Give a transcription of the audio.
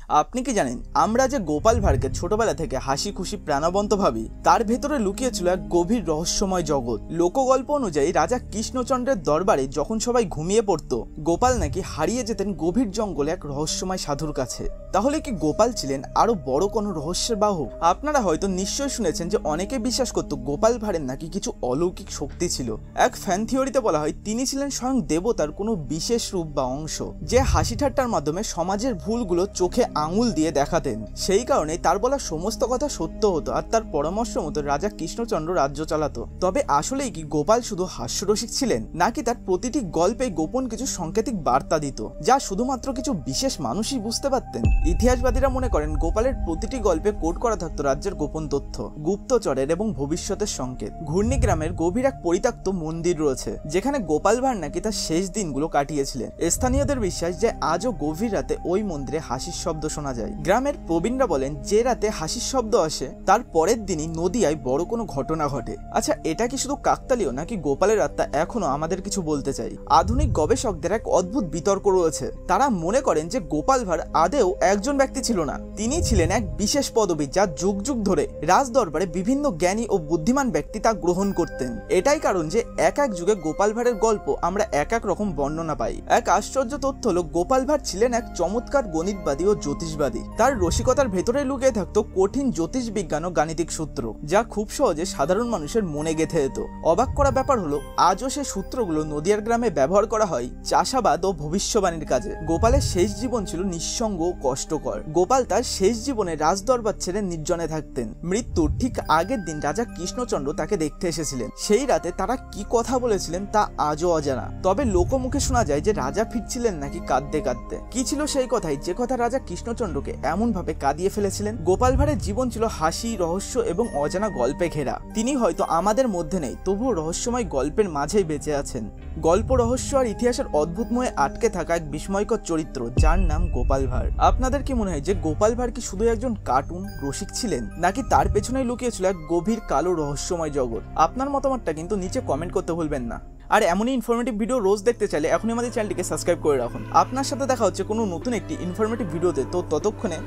আপনি কি জানেন আমরা যে গোপাল ভাঁড়কে ছোটবেলা থেকে হাসি খুশি প্রাণবন্ত ভাবি, তার ভেতরে লুকিয়ে ছিল এক গভীর রহস্যময় জগৎ। লোকগল্প অনুযায়ী রাজা কৃষ্ণচন্দ্রের দরবারে যখন সবাই ঘুমিয়ে পড়ত, গোপাল নাকি হারিয়ে যেতেন গভীর জঙ্গলে এক রহস্যময় সাধুর কাছে। তাহলে কি গোপাল ছিলেন আরো বড় কোনো রহস্যের বাহক? আপনারা হয়তো নিশ্চয়ই শুনেছেন যে অনেকে বিশ্বাস করত গোপাল ভাঁড়ের নাকি কিছু অলৌকিক শক্তি ছিল। এক ফ্যান থিওরিতে বলা হয় তিনি ছিলেন স্বয়ং দেবতার কোনো বিশেষ রূপ বা অংশ, যে হাসি ঠাট্টার মাধ্যমে সমাজের ভুলগুলো চোখে আঙুল দিয়ে দেখাতেন। সেই কারণে তার বলা সমস্ত কথা সত্য হতো আর তার পরামর্শ মতো রাজা কৃষ্ণচন্দ্র রাজ্য চালাতো। তবে আসলেই কি গোপাল শুধু হাস্যরসিক ছিলেন, নাকি তার প্রতিটি গল্পে গোপন কিছু সাংকেতিক বার্তা দিত, যা শুধুমাত্র কিছু বিশেষ মানুষই বুঝতে পারতেন? ইতিহাসবাদীরা মনে করেন গোপালের প্রতিটি গল্পে কোড করা থাকতো রাজ্যের গোপন তথ্য, গুপ্তচরের এবং ভবিষ্যতের সংকেত। ঘূর্ণি গ্রামের গভীর এক পরিত্যক্ত মন্দির রয়েছে, যেখানে গোপাল ভাঁড় নাকি তার শেষ দিনগুলো কাটিয়েছিলেন। স্থানীয়দের বিশ্বাস যে আজও গভীর রাতে ওই মন্দিরে হাসির শব্দ শোনা যায়। গ্রামের প্রবীণরা বলেন যে রাতে হাসির শব্দ আসে, তার পরের দিনই নদিয়ায় বড় কোনো ঘটনা ঘটে। আচ্ছা, এটা কি শুধু কাকতালীয়, নাকি গোপালের আত্মা এখনো আমাদের কিছু বলতে চাই? আধুনিক গবেষকদের এক অদ্ভুত বিতর্ক রয়েছে। তারা মনে করেন যে গোপাল ভাঁড় আদেও একজন ব্যক্তি ছিল না, তিনি ছিলেন এক বিশেষ পদবী, যা যুগ যুগ ধরে রাজ দরবারে বিভিন্ন জ্ঞানী ও বুদ্ধিমান ব্যক্তি তা গ্রহণ করতেন। এটাই কারণ যে এক এক যুগে গোপাল ভাঁড়ের গল্প আমরা এক এক রকম বর্ণনা পাই। এক আশ্চর্য তথ্য হলো গোপাল ভাঁড় ছিলেন এক চমৎকার গণিতবাদী ও জ্যোতিষবাদী। তার রসিকতার ভেতরে লুকিয়ে থাকতো কঠিন জ্যোতিষ বিজ্ঞান ও গাণিতিক সূত্র, যা খুব সহজে সাধারণ মানুষের মনে গেঁথে যেত। অবাক করা ব্যাপার হলো আজও সে সূত্রগুলো নদিয়ার গ্রামে ব্যবহার করা হয় চাষাবাদ ও ভবিষ্যবাণীর কাজে। গোপালের শেষ জীবন ছিল নিঃসঙ্গ ও কষ্টকর। গোপাল তার শেষ জীবনে রাজদরবার ছেড়ে নির্জনে থাকতেন। মৃত্যুর ঠিক আগের দিন রাজা কৃষ্ণচন্দ্র তাকে দেখতে এসেছিলেন। সেই রাতে তারা কি কথা বলেছিলেন তা আজও অজানা। তবে লোকমুখে শোনা যায় যে রাজা ফিরছিলেন নাকি কাঁদতে কাঁদতে। কি ছিল সেই কথাই, যে কথা রাজা কৃষ্ণচন্দ্রকে এমন ভাবে কাঁদিয়ে ফেলেছিলেন? গোপাল ভাঁড়ের জীবন ছিল হাসি, রহস্য এবং অজানা গল্পে ঘেরা। তিনি হয়তো আমাদের মধ্যে নেই, তবুও রহস্যময় গল্পের মাঝেই বেঁচে আছেন। গল্প, রহস্য আর ইতিহাসের অদ্ভুতময় আটকে থাকা এক বিস্ময়কর চরিত্র, যার নাম গোপাল ভাঁড়। আপনাদের কি মনে হয় যে গোপাল ভাঁড় কি শুধু একজন কার্টুন রসিক ছিলেন, নাকি তার পেছনেই লুকিয়েছিল এক গভীর কালো রহস্যময় জগৎ? আপনার মতামতটা কিন্তু নিচে কমেন্ট করতে ভুলবেন না। আর এমনই ইনফরমেটিভ ভিডিও রোজ দেখতে চাইলে এখনই আমাদের চ্যানেলটিকে সাবস্ক্রাইব করে রাখুন। আপনার সাথে দেখা হচ্ছে কোনো নতুন একটি ইনফরমেটিভ ভিডিওতে। তো ততক্ষণে